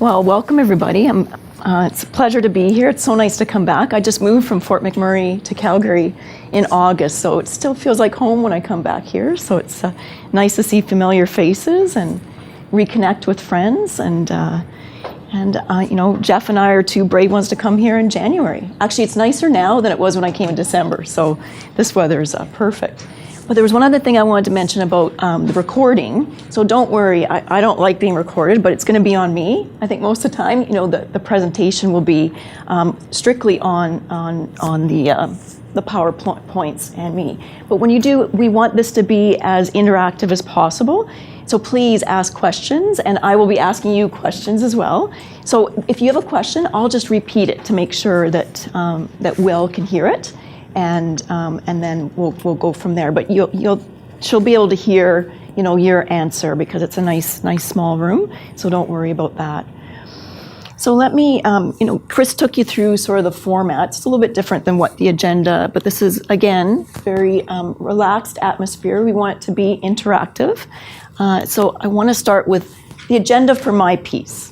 Well, welcome everybody. It's a pleasure to be here. It's so nice to come back. I just moved from Fort McMurray to Calgary in August, so it still feels like home when I come back here. So it's nice to see familiar faces and reconnect with friends. And Jeff and I are two brave ones to come here in January. Actually, it's nicer now than it was when I came in December, so this weather is perfect. But there was one other thing I wanted to mention about the recording. So don't worry, I don't like being recorded, but it's going to be on me. I think most of the time, the presentation will be strictly on the PowerPoints and me. But when you do, we want this to be as interactive as possible. So please ask questions, and I will be asking you questions as well. So if you have a question, I'll just repeat it to make sure that that Will can hear it. And then we'll go from there. But she'll be able to hear, your answer because it's a nice small room. So don't worry about that. So let me, Chris took you through sort of the format. It's a little bit different than what the agenda, but this is again very relaxed atmosphere. We want it to be interactive. So I want to start with the agenda for my piece.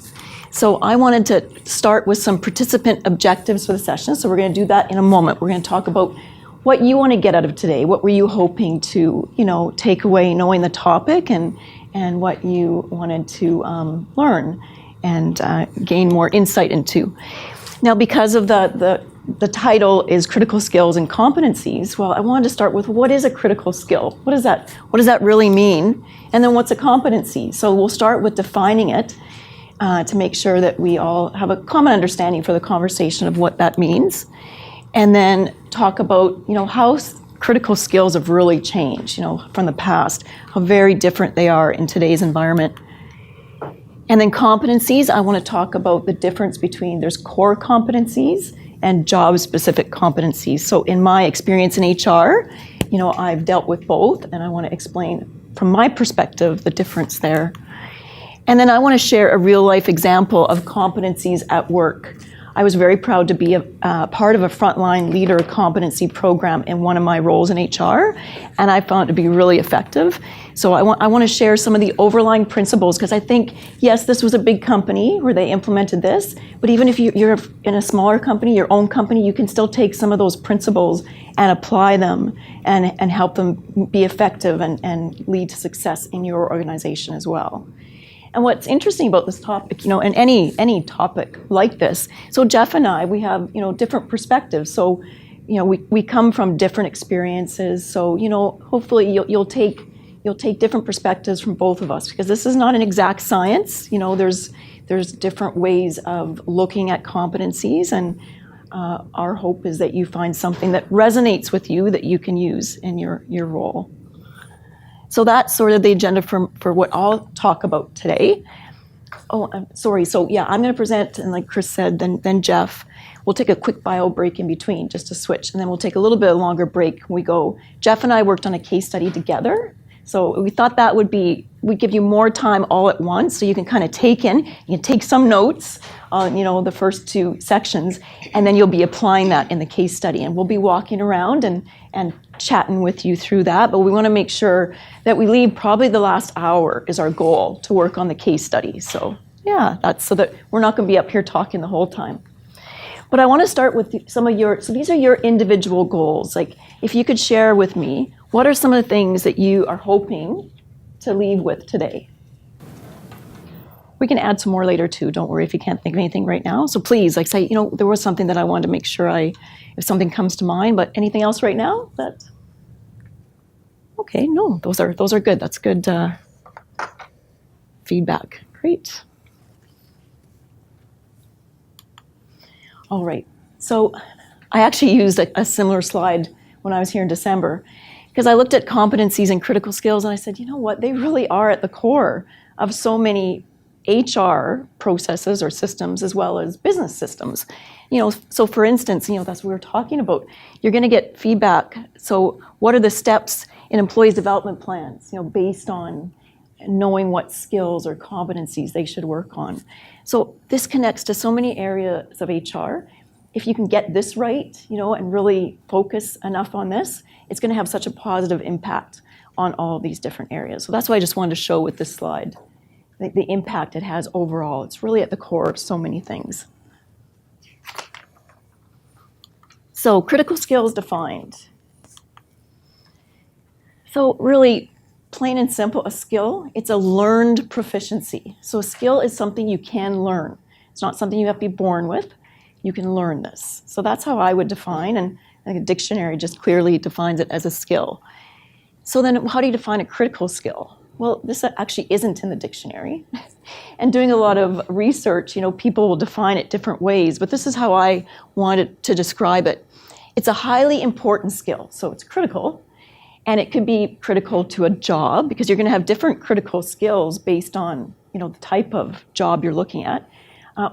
So I wanted to start with some participant objectives for the session. So we're going to do that in a moment. We're going to talk about what you want to get out of today. What were you hoping to, take away knowing the topic, and what you wanted to learn and gain more insight into. Now, because of the title is Critical Skills and Competencies, well, I wanted to start with what is a critical skill? What does that really mean? And then what's a competency? So we'll start with defining it. To make sure that we all have a common understanding for the conversation of what that means. And then talk about, how critical skills have really changed, from the past, how very different they are in today's environment. And then competencies, I want to talk about the difference between there's core competencies and job-specific competencies. So in my experience in HR, I've dealt with both, and I want to explain from my perspective the difference there. And then I want to share a real-life example of competencies at work. I was very proud to be a part of a frontline leader competency program in one of my roles in HR, and I found it to be really effective. So I want to share some of the overlying principles, because I think, yes, this was a big company where they implemented this, but even if you're in a smaller company, your own company, you can still take some of those principles and apply them and help them be effective and lead to success in your organization as well. And what's interesting about this topic, and any topic like this, so Jeff and I, we have, different perspectives. So, we come from different experiences. So, hopefully you'll take different perspectives from both of us, because this is not an exact science. There's different ways of looking at competencies, and our hope is that you find something that resonates with you that you can use in your role. So that's sort of the agenda for what I'll talk about today. Oh, I'm sorry. So yeah, I'm going to present, and like Chris said, then Jeff. We'll take a quick bio break in between just to switch, and then we'll take a little bit longer break when we go. Jeff and I worked on a case study together. So we thought that we'd give you more time all at once, so you can kind of you can take some notes on, the first two sections, and then you'll be applying that in the case study. And we'll be walking around and chatting with you through that, but we want to make sure that we leave probably the last hour is our goal to work on the case study. So yeah, that's so that we're not going to be up here talking the whole time. But I want to start with so these are your individual goals. Like, if you could share with me, what are some of the things that you are hoping to leave with today? We can add some more later too. Don't worry if you can't think of anything right now. So please, say, there was something that I wanted to make sure if something comes to mind, but anything else right now? Okay, no, those are good. That's good feedback. Great. All right, so I actually used a similar slide when I was here in December, because I looked at competencies and critical skills, and I said, what, they really are at the core of so many HR processes or systems, as well as business systems. So for instance, that's what we were talking about. You're going to get feedback. So what are the steps in employees' development plans, based on knowing what skills or competencies they should work on. So this connects to so many areas of HR. If you can get this right, and really focus enough on this, it's going to have such a positive impact on all of these different areas. So that's what I just wanted to show with this slide. the impact it has overall. It's really at the core of so many things. So critical skills defined. So really, plain and simple, a skill, it's a learned proficiency. So a skill is something you can learn. It's not something you have to be born with. You can learn this. So that's how I would define, and I think a dictionary just clearly defines it as a skill. So then how do you define a critical skill? Well, this actually isn't in the dictionary. And doing a lot of research, people will define it different ways, but this is how I wanted to describe it. It's a highly important skill, so it's critical, and it could be critical to a job because you're going to have different critical skills based on, the type of job you're looking at,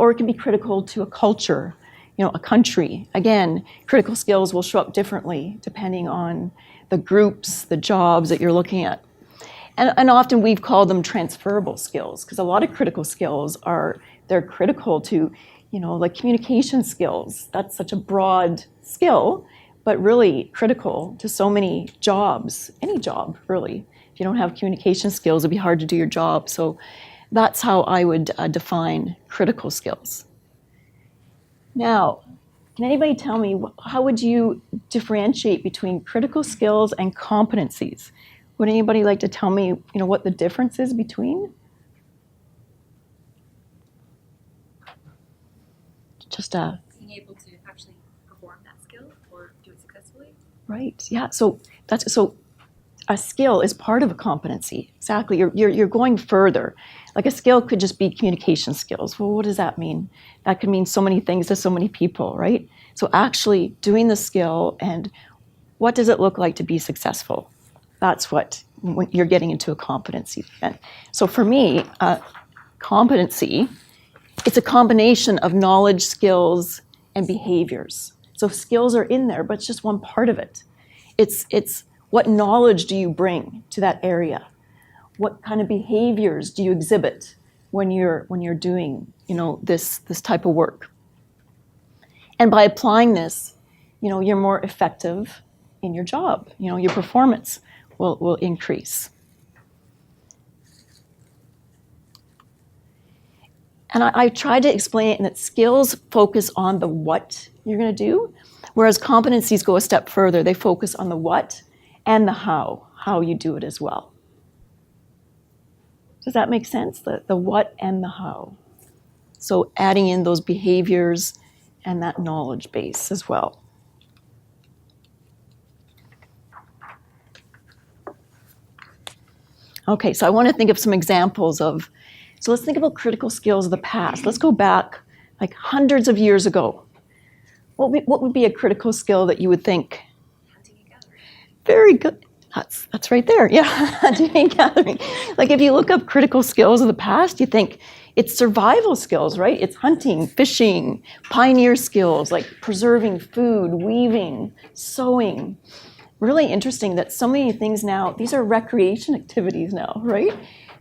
or it can be critical to a culture, a country. Again, critical skills will show up differently depending on the groups, the jobs that you're looking at. And often we've called them transferable skills because a lot of critical skills they're critical to, like communication skills. That's such a broad skill, but really critical to so many jobs, any job really. If you don't have communication skills, it'd be hard to do your job. So that's how I would define critical skills. Now, can anybody tell me, how would you differentiate between critical skills and competencies? Would anybody like to tell me, what the difference is between? Just being able to actually perform that skill or do it successfully. Right. Yeah. So a skill is part of a competency. Exactly. You're going further. Like a skill could just be communication skills. Well, what does that mean? That could mean so many things to so many people, right? So actually doing the skill and what does it look like to be successful? That's when you're getting into a competency. And so for me, competency, it's a combination of knowledge, skills, and behaviors. So skills are in there, but it's just one part of it. It's what knowledge do you bring to that area? What kind of behaviors do you exhibit when you're doing, this type of work? And by applying this, you're more effective in your job. Your performance will increase. And I tried to explain it in that skills focus on the what you're going to do, whereas competencies go a step further. They focus on the what and the how you do it as well. Does that make sense? The what and the how. So adding in those behaviors and that knowledge base as well. Okay, so I want to think of some examples of, so let's think about critical skills of the past. Let's go back like hundreds of years ago. What would be a critical skill that you would think? Hunting and gathering. Very good. That's right there. Yeah, hunting and gathering. Like if you look up critical skills of the past, you think it's survival skills, right? It's hunting, fishing, pioneer skills like preserving food, weaving, sewing. Really interesting that so many things now, these are recreation activities now, right?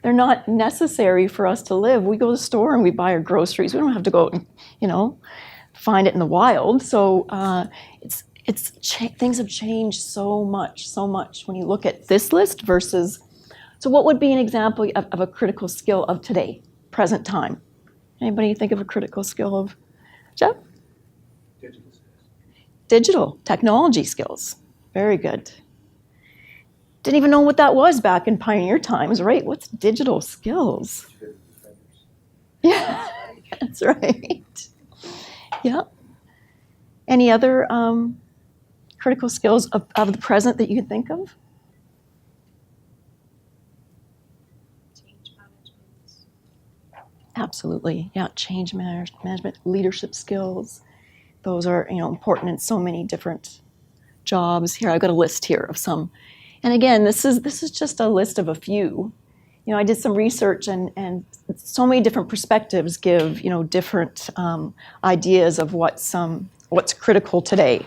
They're not necessary for us to live. We go to the store and we buy our groceries. We don't have to go and, find it in the wild. So things have changed so much when you look at this list versus, so what would be an example of a critical skill of today, present time? Anybody think of a critical skill of, Jeff? Digital skills. Digital, technology skills. Very good. Didn't even know what that was back in pioneer times, right? What's digital skills? Yeah, that's right. Yeah. Any other critical skills of the present that you can think of? Change management. Absolutely. Yeah, change management, leadership skills. Those are, important in so many different jobs. Here, I've got a list here of some. And again, this is just a list of a few. I did some research and so many different perspectives give, different ideas of what's critical today.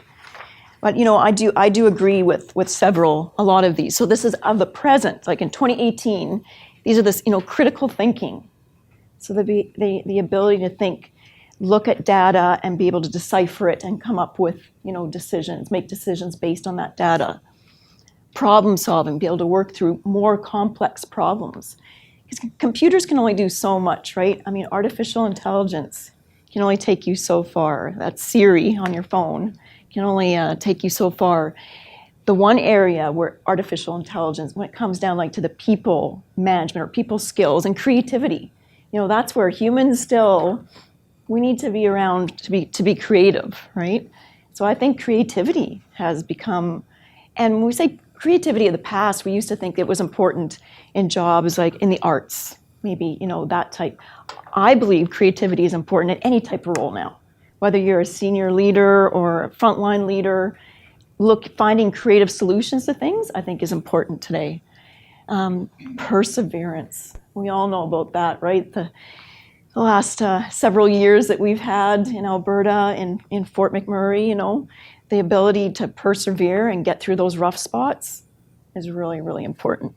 But, I do agree with a lot of these. So this is of the present, like in 2018, these are this, critical thinking. So the ability to think, look at data and be able to decipher it and come up with, decisions, make decisions based on that data. Problem solving, be able to work through more complex problems. because computers can only do so much, right? I mean, artificial intelligence can only take you so far. That's Siri on your phone can only take you so far. The one area where artificial intelligence, when it comes down like to the people management or people skills and creativity, that's where humans still, we need to be around to be creative, right? So I think creativity has become, and when we say creativity of the past, we used to think it was important in jobs like in the arts, maybe, that type. I believe creativity is important in any type of role now, whether you're a senior leader or a frontline leader. Finding creative solutions to things, I think, is important today. Perseverance, we all know about that, right? The last several years that we've had in Alberta, in Fort McMurray, the ability to persevere and get through those rough spots is really, really important.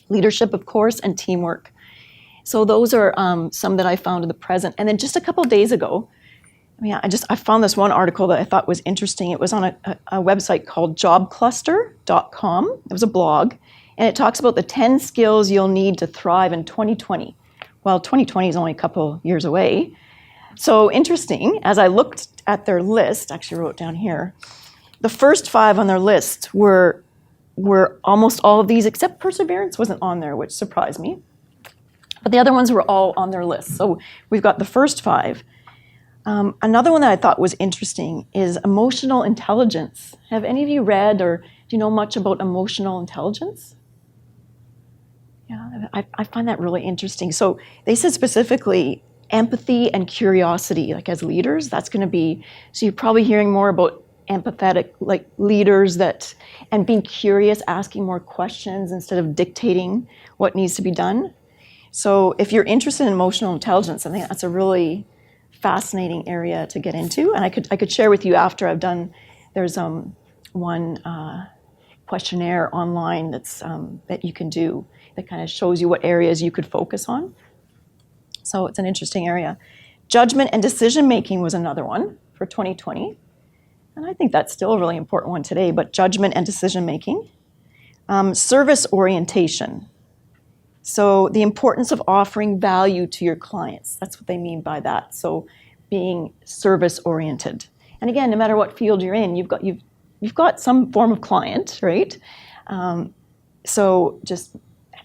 Leadership, of course, and teamwork. So those are some that I found in the present. And then just a couple days ago, I found this one article that I thought was interesting. It was on a website called jobcluster.com. It was a blog, and it talks about the 10 skills you'll need to thrive in 2020. Well, 2020 is only a couple years away. So interesting, as I looked at their list, actually wrote down here, the first 5 on their list were almost all of these, except perseverance wasn't on there, which surprised me. But the other ones were all on their list. So we've got the first 5. Another one that I thought was interesting is emotional intelligence. Have any of you read or do you know much about emotional intelligence? Yeah, I find that really interesting. So they said specifically empathy and curiosity, like as leaders, that's going to be, so you're probably hearing more about empathetic like leaders and being curious, asking more questions instead of dictating what needs to be done. So if you're interested in emotional intelligence, I think that's a really fascinating area to get into, and I could share with you after I've done. There's one questionnaire online that you can do that kind of shows you what areas you could focus on. So it's an interesting area. Judgment and decision making was another one for 2020, and I think that's still a really important one today. But judgment and decision making, service orientation. So the importance of offering value to your clients, that's what they mean by that. So being service oriented. And again, no matter what field you're in, you've got some form of client, right? So just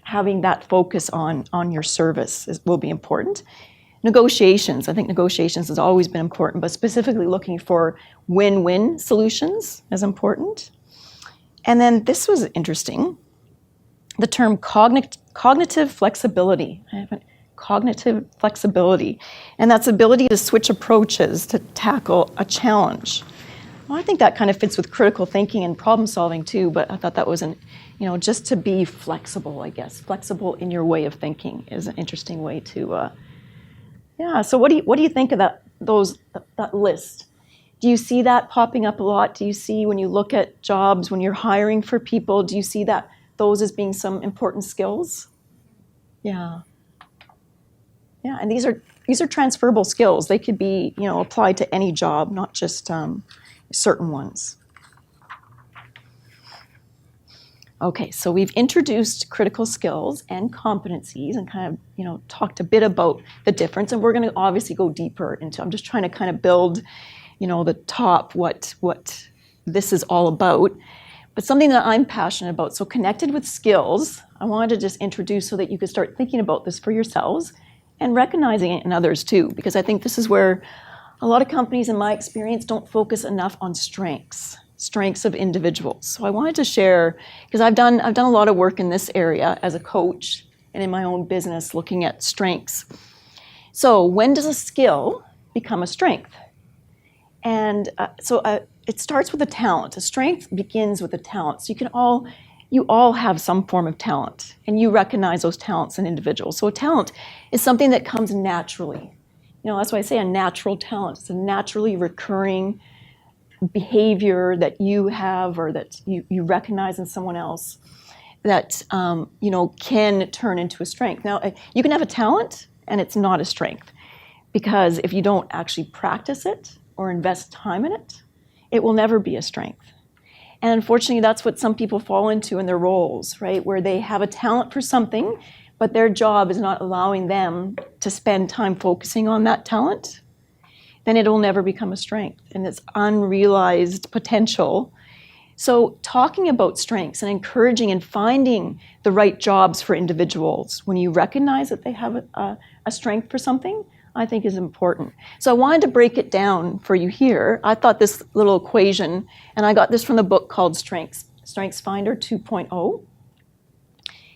having that focus on your service will be important. Negotiations, I think negotiations has always been important, but specifically looking for win-win solutions is important. And then this was interesting. The term cognitive flexibility. Cognitive flexibility, and that's ability to switch approaches to tackle a challenge. Well, I think that kind of fits with critical thinking and problem solving too, but I thought that was just to be flexible, I guess. Flexible in your way of thinking is an interesting way to, So what do you think of that list? Do you see that popping up a lot? Do you see when you look at jobs, when you're hiring for people, do you see those as being some important skills? Yeah. Yeah, and these are transferable skills. They could be, applied to any job, not just certain ones. Okay, so we've introduced critical skills and competencies and kind of, talked a bit about the difference, and we're going to obviously go deeper into. I'm just trying to kind of build, the top what this is all about. But something that I'm passionate about. So connected with skills, I wanted to just introduce so that you could start thinking about this for yourselves and recognizing it in others too, because I think this is where a lot of companies, in my experience, don't focus enough on strengths of individuals. So I wanted to share, because I've done a lot of work in this area as a coach and in my own business looking at strengths. So when does a skill become a strength? And it starts with a talent. A strength begins with a talent. So you all have some form of talent, and you recognize those talents in individuals. So a talent is something that comes naturally. That's why I say a natural talent. It's a naturally recurring behavior that you have or that you recognize in someone else that can turn into a strength. Now, you can have a talent and it's not a strength, because if you don't actually practice it or invest time in it, it will never be a strength. And unfortunately, that's what some people fall into in their roles, right? Where they have a talent for something, but their job is not allowing them to spend time focusing on that talent, then it'll never become a strength, and it's unrealized potential. So talking about strengths and encouraging and finding the right jobs for individuals when you recognize that they have a strength for something, I think is important. So I wanted to break it down for you here. I thought this little equation, and I got this from the book called Strengths Finder 2.0.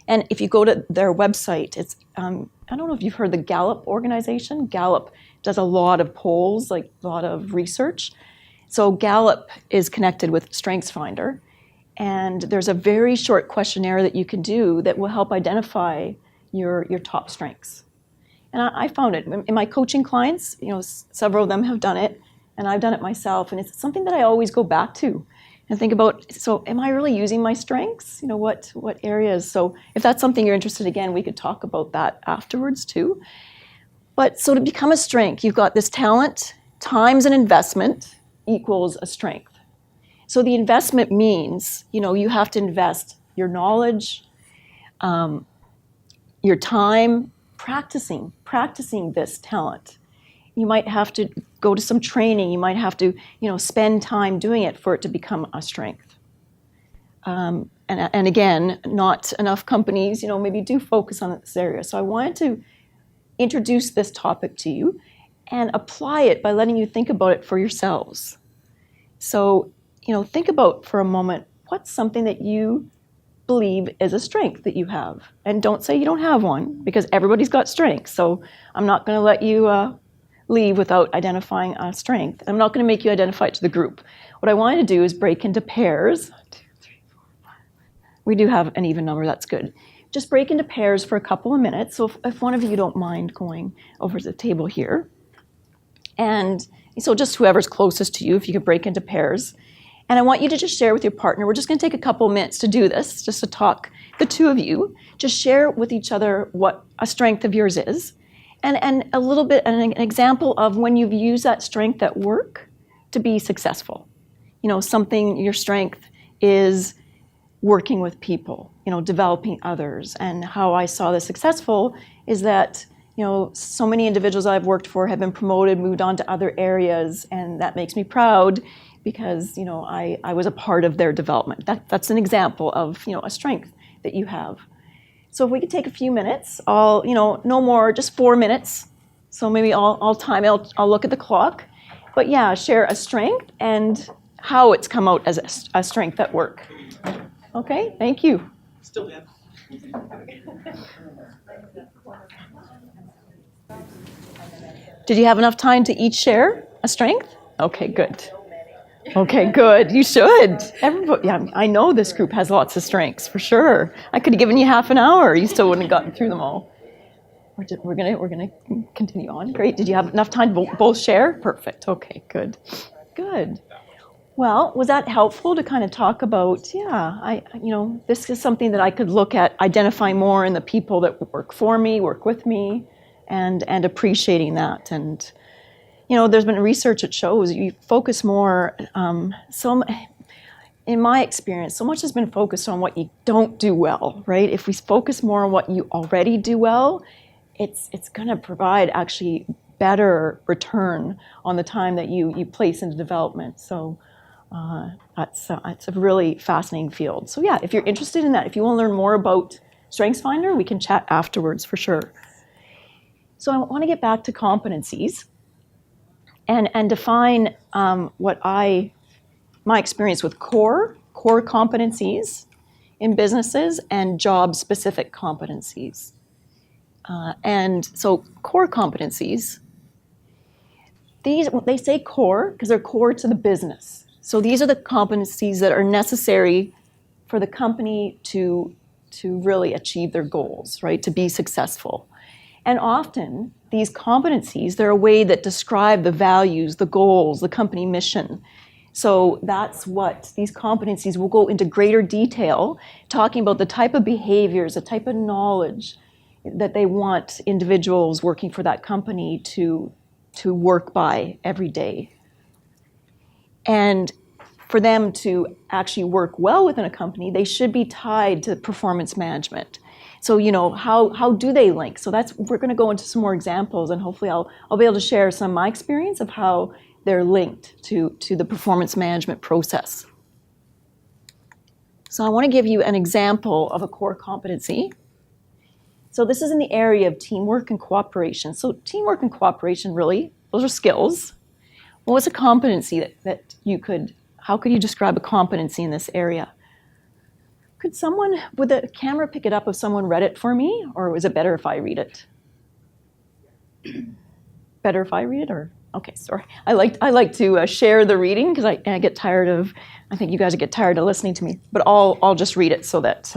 And if you go to their website, it's, I don't know if you've heard the Gallup organization. Gallup does a lot of polls, like a lot of research. So Gallup is connected with Strengths Finder. And there's a very short questionnaire that you can do that will help identify your top strengths. And I found it in my coaching clients, several of them have done it, and I've done it myself. And it's something that I always go back to and think about, so am I really using my strengths? What areas? So if that's something you're interested in, again, we could talk about that afterwards too. But so to become a strength, you've got this talent times an investment equals a strength. So the investment means, you have to invest your knowledge, your time, practicing this talent. You might have to go to some training. You might have to, spend time doing it for it to become a strength. And again, not enough companies, maybe do focus on this area. So I wanted to introduce this topic to you and apply it by letting you think about it for yourselves. So, think about for a moment, what's something that you believe is a strength that you have? And don't say you don't have one, because everybody's got strengths. So I'm not going to let you leave without identifying a strength. I'm not going to make you identify it to the group. What I wanted to do is break into pairs. 1, 2, 3, 4, 5. We do have an even number, that's good. Just break into pairs for a couple of minutes. So if one of you don't mind going over to the table here. And so just whoever's closest to you, if you could break into pairs. And I want you to just share with your partner. We're just going to take a couple minutes to do this, just to talk, the two of you. Just share with each other what a strength of yours is. And a little bit, an example of when you've used that strength at work to be successful. Something, your strength is working with people, developing others. And how I saw this successful is that, so many individuals I've worked for have been promoted, moved on to other areas, and that makes me proud because, I was a part of their development. That's an example of, a strength that you have. So if we could take a few minutes, no more, just 4 minutes. So maybe I'll time, I'll look at the clock. But yeah, share a strength and how it's come out as a strength at work. Okay, thank you. Still Dan. Did you have enough time to each share a strength? Okay, good. Okay, good. You should. Everybody, yeah, I know this group has lots of strengths for sure. I could have given you half an hour. You still wouldn't have gotten through them all. We're gonna continue on. Great. Did you have enough time to both share? Perfect. Okay, good. Good. Well, was that helpful to kind of talk about? Yeah, this is something that I could look at, identifying more in the people that work for me, work with me, and appreciating that. And there's been research that shows you focus more. In my experience, so much has been focused on what you don't do well, right? If we focus more on what you already do well, it's going to provide actually better return on the time that you place into development. So it's a really fascinating field. So yeah, if you're interested in that, if you want to learn more about StrengthsFinder, we can chat afterwards for sure. So I want to get back to competencies and define my experience with core competencies in businesses and job-specific competencies. And so core competencies, they say core because they're core to the business. So these are the competencies that are necessary for the company to really achieve their goals, right? To be successful. And often these competencies, they're a way that describe the values, the goals, the company mission. So that's what these competencies will go into greater detail, talking about the type of behaviors, the type of knowledge that they want individuals working for that company to work by every day. And for them to actually work well within a company, they should be tied to performance management. So, how do they link? So we're going to go into some more examples, and hopefully I'll be able to share some of my experience of how they're linked to the performance management process. So I want to give you an example of a core competency. So this is in the area of teamwork and cooperation. So teamwork and cooperation, really, those are skills. What was a competency how could you describe a competency in this area? Could someone, would the camera pick it up if someone read it for me, or was it better if I read it? Better if I read it, or? Okay, sorry. I like to share the reading because I get tired of, I think you guys get tired of listening to me, but I'll just read it so that,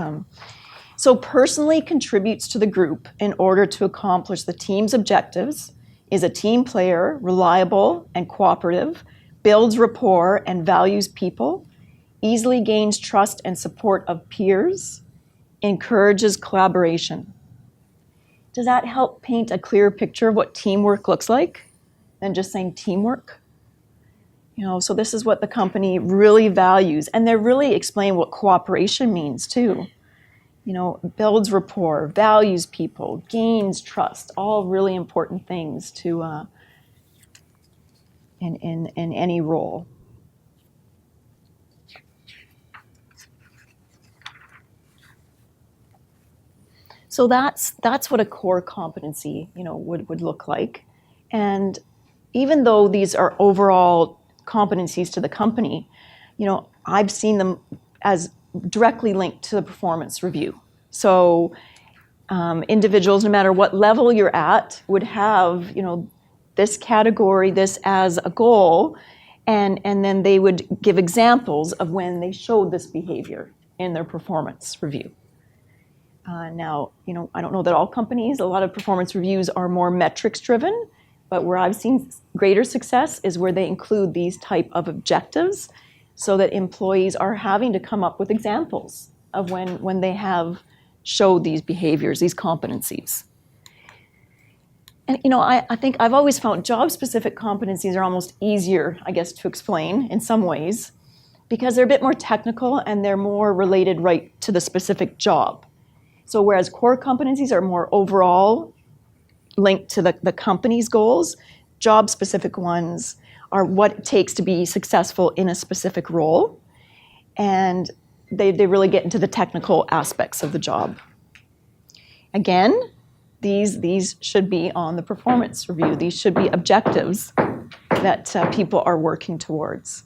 so personally contributes to the group in order to accomplish the team's objectives, is a team player, reliable and cooperative, builds rapport and values people, easily gains trust and support of peers, encourages collaboration. Does that help paint a clearer picture of what teamwork looks like than just saying teamwork? So this is what the company really values, and they're really explaining what cooperation means too. Builds rapport, values people, gains trust, all really important things to in any role. So that's what a core competency, would look like. And even though these are overall competencies to the company, I've seen them as directly linked to the performance review. So individuals, no matter what level you're at, would have, this category, this as a goal, and then they would give examples of when they showed this behavior in their performance review. Now, I don't know that all companies, a lot of performance reviews are more metrics driven, but where I've seen greater success is where they include these type of objectives so that employees are having to come up with examples of when they have showed these behaviors, these competencies. And, I think I've always found job-specific competencies are almost easier, I guess, to explain in some ways because they're a bit more technical and they're more related right to the specific job. So whereas core competencies are more overall linked to the company's goals, job-specific ones are what it takes to be successful in a specific role. And they really get into the technical aspects of the job. Again, these should be on the performance review. These should be objectives that people are working towards.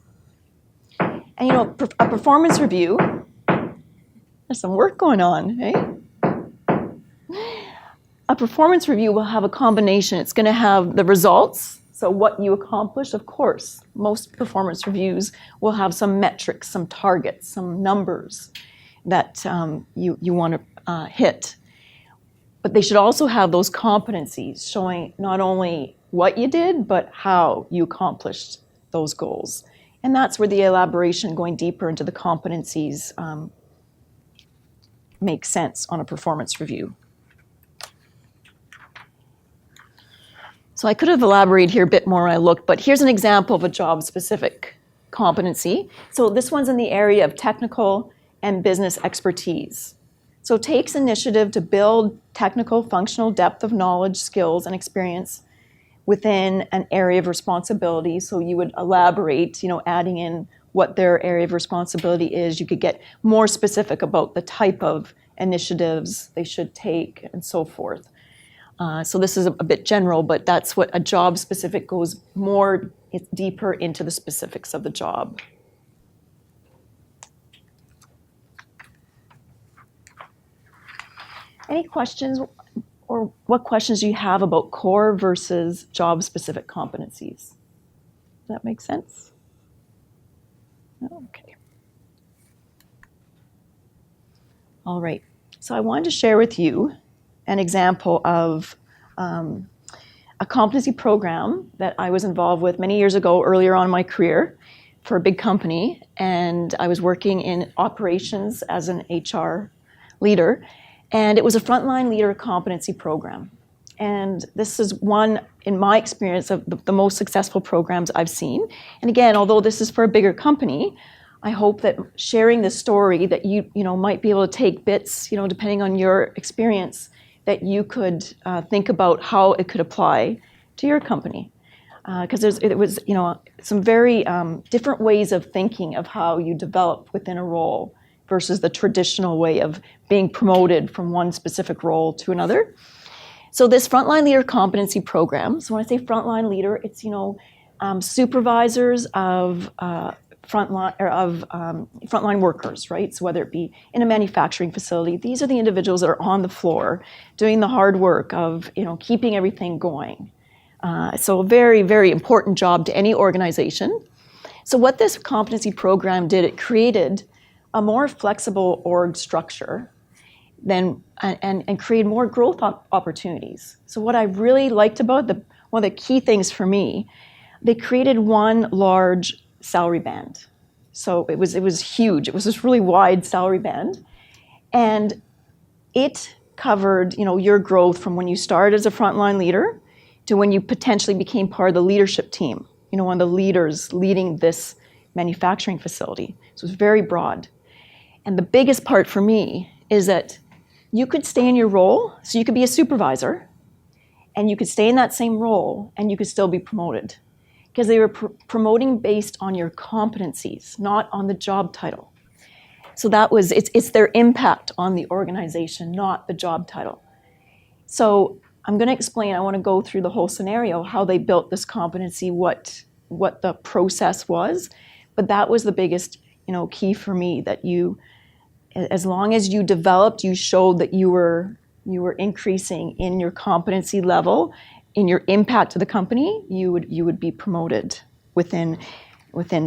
And a performance review, there's some work going on, eh? A performance review will have a combination. It's going to have the results, so what you accomplished, of course. Most performance reviews will have some metrics, some targets, some numbers that you want to hit. But they should also have those competencies showing not only what you did, but how you accomplished those goals. And that's where the elaboration, going deeper into the competencies, makes sense on a performance review. So I could have elaborated here a bit more when I looked, but here's an example of a job-specific competency. So this one's in the area of technical and business expertise. So takes initiative to build technical, functional depth of knowledge, skills, and experience within an area of responsibility. So you would elaborate, adding in what their area of responsibility is. You could get more specific about the type of initiatives they should take and so forth. So this is a bit general, but that's what a job-specific goes more deeper into the specifics of the job. Any questions, or what questions do you have about core versus job-specific competencies? Does that make sense? Okay. All right. So I wanted to share with you an example of a competency program that I was involved with many years ago, earlier on in my career, for a big company, and I was working in operations as an HR leader, and it was a frontline leader competency program. And this is one, in my experience, of the most successful programs I've seen. And again, although this is for a bigger company, I hope that sharing the story that you might be able to take bits, depending on your experience, that you could think about how it could apply to your company. Because it was some very different ways of thinking of how you develop within a role versus the traditional way of being promoted from one specific role to another. So this frontline leader competency program. So when I say frontline leader, it's supervisors of frontline workers, right? So whether it be in a manufacturing facility, these are the individuals that are on the floor doing the hard work of keeping everything going. So a very, very important job to any organization. So what this competency program did, it created a more flexible org structure and create more growth opportunities. So what I really liked about one of the key things for me, they created one large salary band. So it was huge. It was this really wide salary band, and it covered your growth from when you started as a frontline leader to when you potentially became part of the leadership team. One of the leaders leading this manufacturing facility. So it was very broad. And the biggest part for me is that you could stay in your role, so you could be a supervisor, and you could stay in that same role, and you could still be promoted. Because they were promoting based on your competencies, not on the job title. So it's their impact on the organization, not the job title. So I'm going to explain, I want to go through the whole scenario, how they built this competency, what the process was. But that was the biggest key for me, that as long as you developed, you showed that you were increasing in your competency level, in your impact to the company, you would be promoted within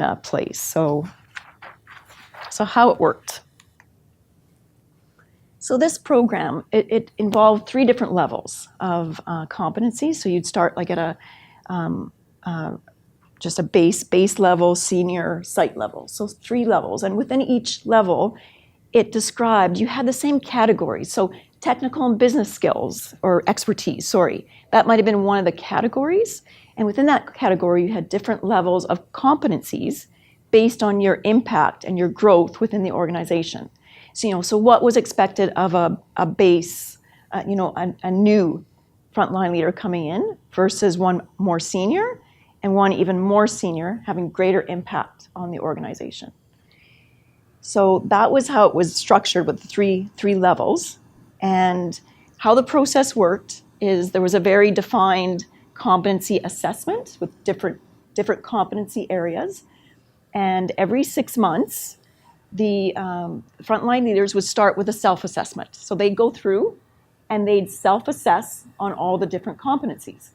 a place. So how it worked. So this program, it involved 3 different levels of competency. So you'd start like at just a base level, senior, site level. So 3 levels, and within each level, it described, you had the same categories. So technical and business skills, or expertise, sorry. That might have been one of the categories. And within that category, you had different levels of competencies based on your impact and your growth within the organization. So what was expected of a base, a new frontline leader coming in versus one more senior, and one even more senior having greater impact on the organization. So that was how it was structured with the three levels. And how the process worked is there was a very defined competency assessment with different competency areas. And every 6 months, the frontline leaders would start with a self-assessment. So they'd go through and they'd self-assess on all the different competencies.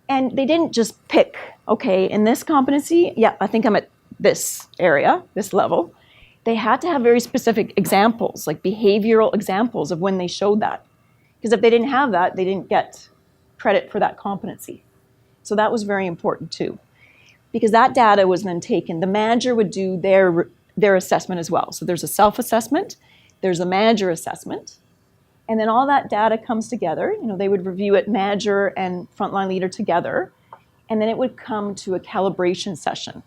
And they didn't just pick, okay, in this competency, yeah, I think I'm at this area, this level. They had to have very specific examples, like behavioral examples of when they showed that. Because if they didn't have that, they didn't get credit for that competency. So that was very important too. Because that data was then taken, the manager would do their assessment as well. So there's a self-assessment, there's a manager assessment, and then all that data comes together. They would review it, manager and frontline leader together, and then it would come to a calibration session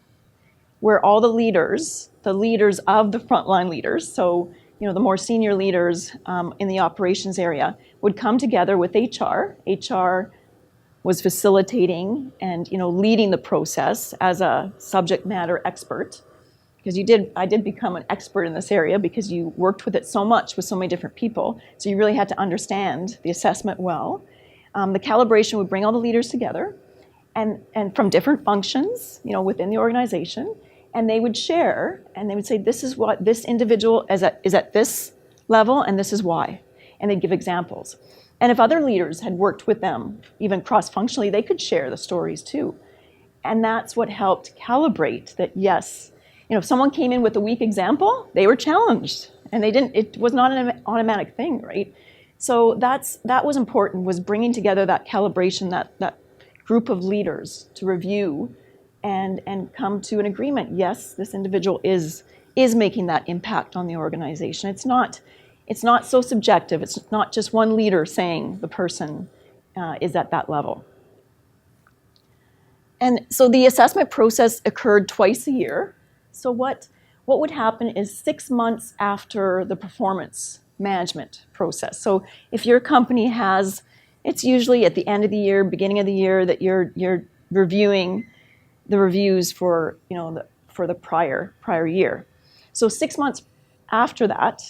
where all the leaders of the frontline leaders, so the more senior leaders in the operations area, would come together with HR. HR was facilitating and leading the process as a subject matter expert, because I did become an expert in this area because you worked with it so much with so many different people, so you really had to understand the assessment well. The calibration would bring all the leaders together and from different functions within the organization, and they would share and they would say, this is what this individual is at this level, and this is why, and they'd give examples. And if other leaders had worked with them, even cross-functionally, they could share the stories too. And that's what helped calibrate that, yes, if someone came in with a weak example, they were challenged. And it was not an automatic thing, right? So that was important, was bringing together that calibration, that group of leaders to review and come to an agreement. Yes, this individual is making that impact on the organization. It's not so subjective. It's not just one leader saying the person is at that level. And so the assessment process occurred twice a year. So what what would happen is 6 months after the performance management process. So if your company has, it's usually at the end of the year, beginning of the year, that you're reviewing the reviews for, for the prior year. So 6 months after that,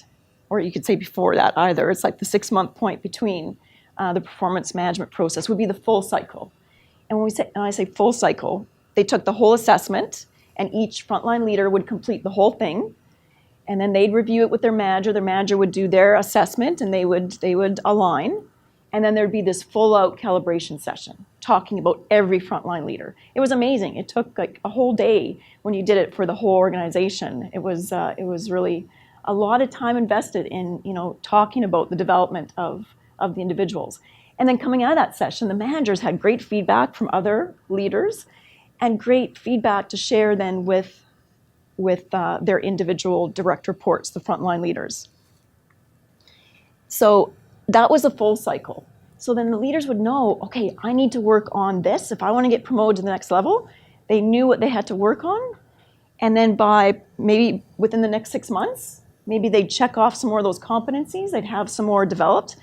or you could say before that either, it's like the 6-month point between the performance management process would be the full cycle. And when I say full cycle, they took the whole assessment, and each frontline leader would complete the whole thing, and then they'd review it with their manager. Their manager would do their assessment, and they would align, and then there'd be this full-out calibration session talking about every frontline leader. It was amazing. It took like a whole day when you did it for the whole organization. It was really a lot of time invested in talking about the development of the individuals. And then coming out of that session, the managers had great feedback from other leaders and great feedback to share then with their individual direct reports, the frontline leaders. So that was a full cycle. So then the leaders would know, okay, I need to work on this. If I want to get promoted to the next level, they knew what they had to work on. And then by maybe within the next 6 months, maybe they'd check off some more of those competencies, they'd have some more developed,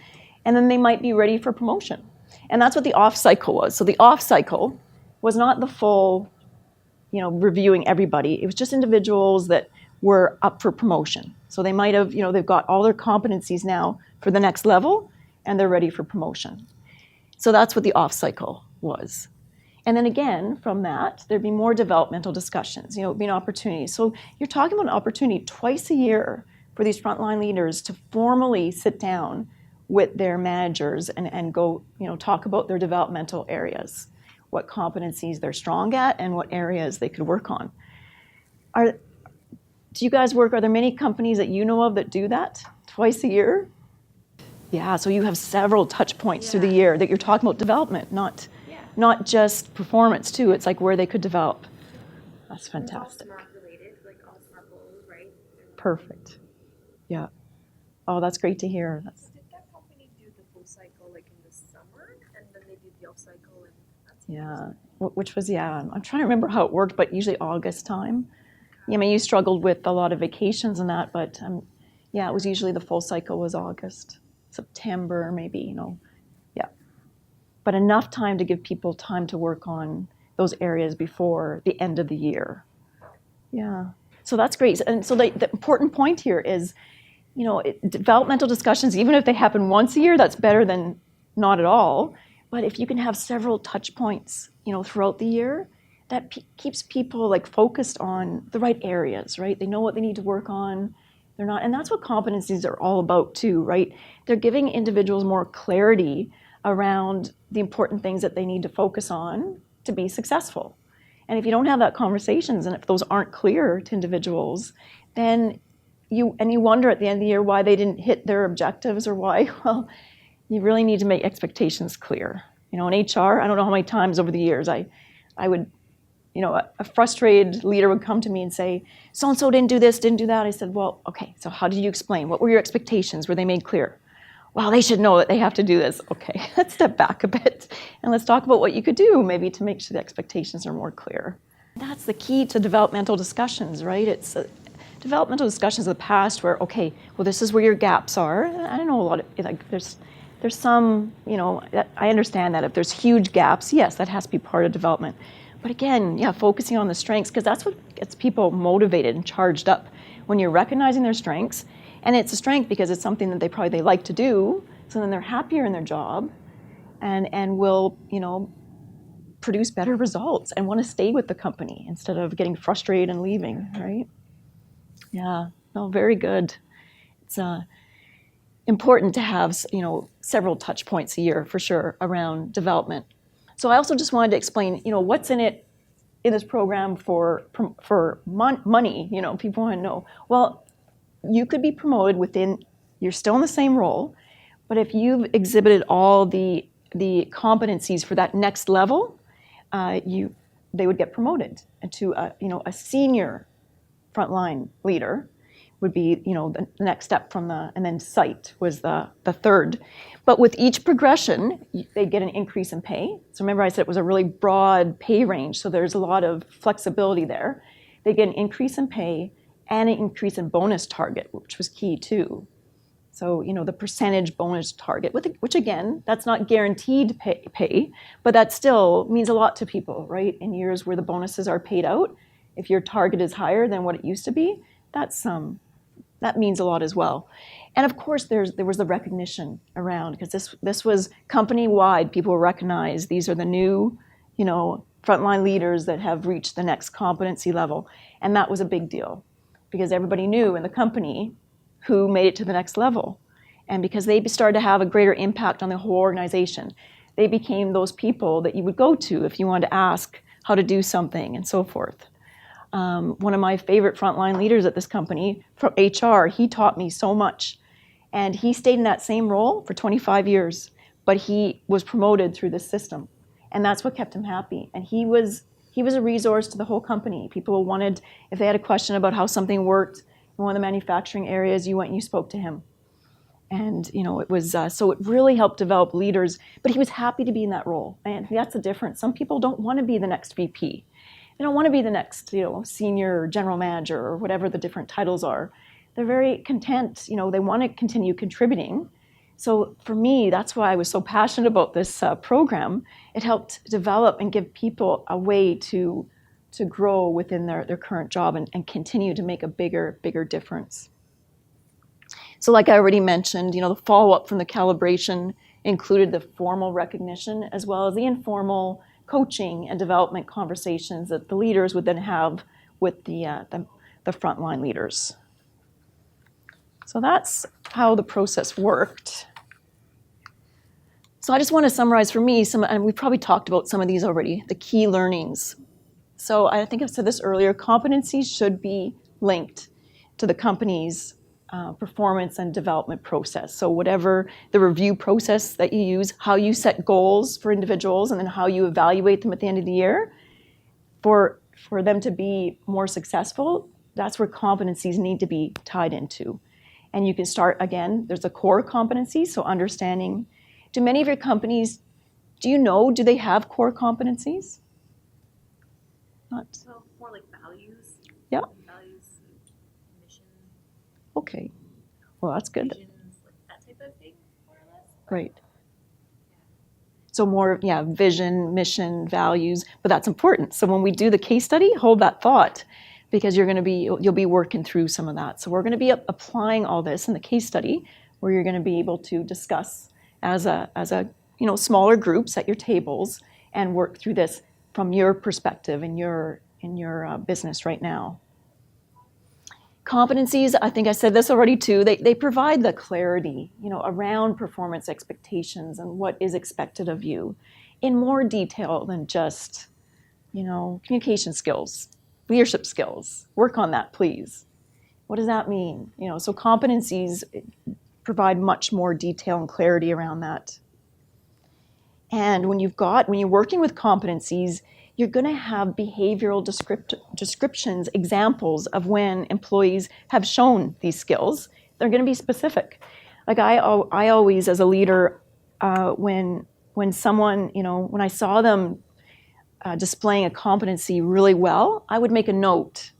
and then they might be ready for promotion. And that's what the off cycle was. So the off cycle was not the full, reviewing everybody. It was just individuals that were up for promotion. So they might have, they've got all their competencies now for the next level, and they're ready for promotion. So that's what the off cycle was. And then again, from that, there'd be more developmental discussions, it'd be an opportunity. So you're talking about an opportunity twice a year for these frontline leaders to formally sit down with their managers and go, talk about their developmental areas, what competencies they're strong at and what areas they could work on. Are there many companies that you know of that do that twice a year? Yeah, so you have several touch points through the year that you're talking about development, not just performance too. It's like where they could develop. That's fantastic. All smart related, like all smart goals, right? Perfect. Yeah. Oh, that's great to hear. Did that company do the full cycle like in the summer, and then they did the off cycle and that's which was I'm trying to remember how it worked, but usually August time. Yeah, I mean, you struggled with a lot of vacations and that, but it was usually the full cycle was August, September maybe, yeah. But enough time to give people time to work on those areas before the end of the year. Yeah, so that's great. And so the important point here is, developmental discussions, even if they happen once a year, that's better than not at all. But if you can have several touch points, throughout the year, that keeps people like focused on the right areas, right? They know what they need to work on. And that's what competencies are all about too, right? They're giving individuals more clarity around the important things that they need to focus on to be successful. And if you don't have that conversations, and if those aren't clear to individuals, then you wonder at the end of the year why they didn't hit their objectives or why. Well, you really need to make expectations clear. In HR, I don't know how many times over the years I would, a frustrated leader would come to me and say, so-and-so didn't do this, didn't do that. I said, well, okay, so how did you explain? What were your expectations? Were they made clear? Well, they should know that they have to do this. Okay, let's step back a bit and let's talk about what you could do maybe to make sure the expectations are more clear. That's the key to developmental discussions, right? It's developmental discussions of the past where, okay, well, this is where your gaps are. I don't know a lot of, there's some, I understand that if there's huge gaps, yes, that has to be part of development. But again, focusing on the strengths, because that's what gets people motivated and charged up when you're recognizing their strengths. And it's a strength because it's something that they like to do, so then they're happier in their job and will, produce better results and want to stay with the company instead of getting frustrated and leaving, right? Yeah, no, very good. It's important to have, several touch points a year for sure around development. So I also just wanted to explain, what's in it in this program for money. People want to know. Well, you could be promoted you're still in the same role, but if you've exhibited all the competencies for that next level, they would get promoted to a senior frontline leader would be, the next step from and then site was the third. But with each progression, they get an increase in pay. So remember I said it was a really broad pay range, so there's a lot of flexibility there. They get an increase in pay and an increase in bonus target, which was key too. So, the percentage bonus target, which again, that's not guaranteed pay, but that still means a lot to people, right? In years where the bonuses are paid out, if your target is higher than what it used to be, that means a lot as well. And of course, there was the recognition around, because this was company-wide. People recognized these are the new, frontline leaders that have reached the next competency level. And that was a big deal, because everybody knew in the company who made it to the next level. And because they started to have a greater impact on the whole organization, they became those people that you would go to if you wanted to ask how to do something and so forth. One of my favorite frontline leaders at this company, from HR, he taught me so much. And he stayed in that same role for 25 years, but he was promoted through this system. And that's what kept him happy. And he was a resource to the whole company. People wanted, if they had a question about how something worked in one of the manufacturing areas, you went and you spoke to him. And it was so it really helped develop leaders. But he was happy to be in that role, and that's the difference. Some people don't want to be the next VP. They don't want to be the next senior general manager or whatever the different titles are. They're very content. They want to continue contributing. So for me, that's why I was so passionate about this program. It helped develop and give people a way to grow within their current job and continue to make a bigger difference. So like I already mentioned, the follow-up from the calibration included the formal recognition as well as the informal coaching and development conversations that the leaders would then have with the frontline leaders. So that's how the process worked. So I just want to summarize for me and we probably talked about some of these already, the key learnings. So I think I've said this earlier, competencies should be linked to the company's performance and development process. So whatever the review process that you use, how you set goals for individuals, and then how you evaluate them at the end of the year, for them to be more successful, that's where competencies need to be tied into. And you can start, again, there's a core competency, so understanding. Do many of your companies, do they have core competencies? Not. So more like values. Yeah. Values, mission. Okay. Well, that's good. Visions, like that type of thing, more or less. Right. So more, vision, mission, values, but that's important. So when we do the case study, hold that thought, because you'll be working through some of that. So we're going to be applying all this in the case study, where you're going to be able to discuss as a smaller groups at your tables and work through this from your perspective in your business right now. Competencies, I think I said this already too, they provide the clarity, around performance expectations and what is expected of you in more detail than just, communication skills, leadership skills. Work on that, please. What does that mean? So competencies provide much more detail and clarity around that. And when you're working with competencies, you're going to have behavioral descriptions, examples of when employees have shown these skills. They're going to be specific. Like I always, as a leader, when someone, when I saw them displaying a competency really well, I would make a note,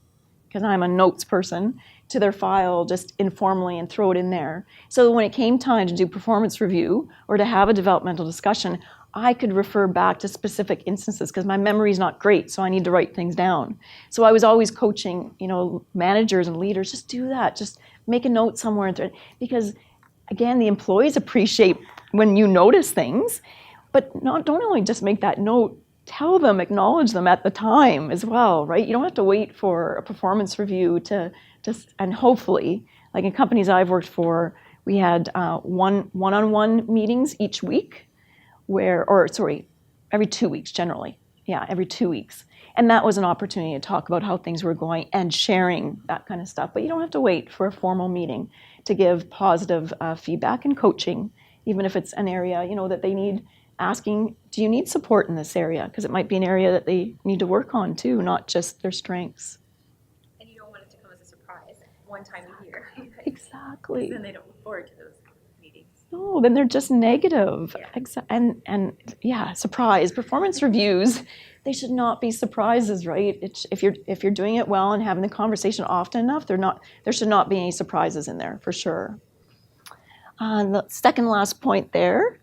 because I'm a notes person, to their file just informally and throw it in there. So when it came time to do performance review or to have a developmental discussion, I could refer back to specific instances, because my memory is not great, so I need to write things down. So I was always coaching, managers and leaders, just do that. Just make a note somewhere, because again, the employees appreciate when you notice things, but don't only just make that note, tell them, acknowledge them at the time as well, right? You don't have to wait for a performance review and hopefully, like in companies I've worked for, we had one-on-one meetings each week, every 2 weeks generally. Yeah, every 2 weeks. And that was an opportunity to talk about how things were going and sharing that kind of stuff. But you don't have to wait for a formal meeting to give positive feedback and coaching, even if it's an area, that they need asking, do you need support in this area? Because it might be an area that they need to work on too, not just their strengths. And you don't want it to come as a surprise one time a year. Exactly. Then they don't look forward to those meetings. No, then they're just negative. Yeah. And yeah, surprise. Performance reviews, they should not be surprises, right? If you're doing it well and having the conversation often enough, there should not be any surprises in there for sure. The second last point there,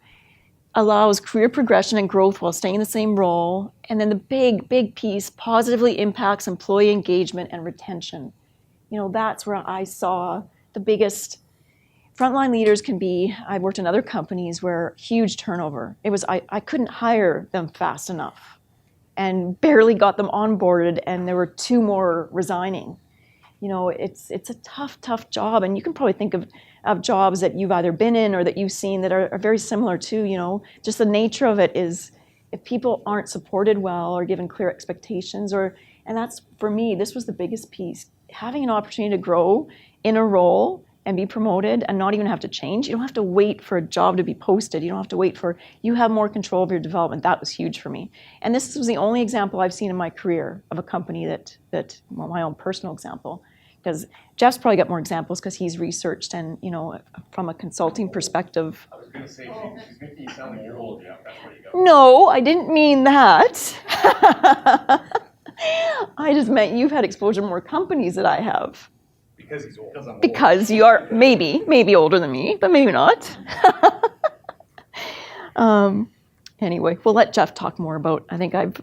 allows career progression and growth while staying in the same role. And then the big piece, positively impacts employee engagement and retention. That's where I saw the biggest. Frontline leaders can be, I've worked in other companies where huge turnover. I couldn't hire them fast enough and barely got them onboarded, and there were 2 more resigning. It's a tough job, and you can probably think of jobs that you've either been in or that you've seen that are very similar too. Just the nature of it is if people aren't supported well or given clear expectations, and that's, for me, this was the biggest piece. Having an opportunity to grow in a role and be promoted and not even have to change. You don't have to wait for a job to be posted. You don't have to wait you have more control of your development. That was huge for me. And this was the only example I've seen in my career of a company well, my own personal example, because Jeff's probably got more examples because he's researched and, from a consulting perspective. I was going to say, she's making you sound like you're old, yeah, that's where you go. No, I didn't mean that. I just meant you've had exposure to more companies than I have. Because he's old. Because you are maybe older than me, but maybe not. Anyway, we'll let Jeff talk more about. I think I've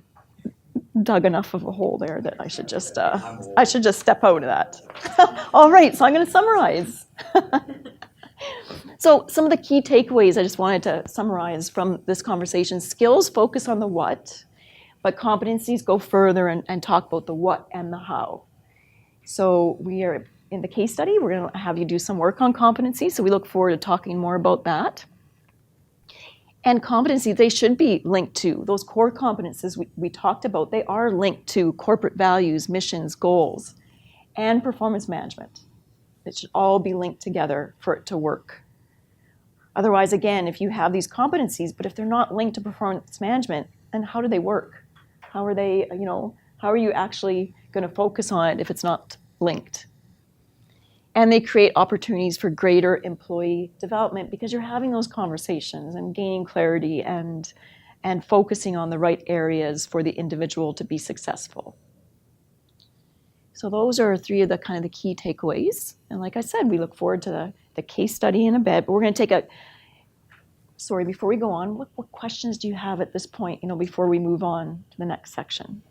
dug enough of a hole there that I should just step out of that. All right, so I'm going to summarize. So some of the key takeaways I just wanted to summarize from this conversation: skills focus on the what, but competencies go further and talk about the what and the how. So we are. In the case study, we're going to have you do some work on competency, so we look forward to talking more about that. And competencies, they should be linked to those core competencies we talked about. They are linked to corporate values, missions, goals, and performance management. It should all be linked together for it to work. Otherwise, again, if you have these competencies, but if they're not linked to performance management, then how do they work? How are you actually going to focus on it if it's not linked? And they create opportunities for greater employee development because you're having those conversations and gaining clarity and focusing on the right areas for the individual to be successful. So those are 3 of the key takeaways. And like I said, we look forward to the case study in a bit, but we're going to take before we go on, what questions do you have at this point, before we move on to the next section?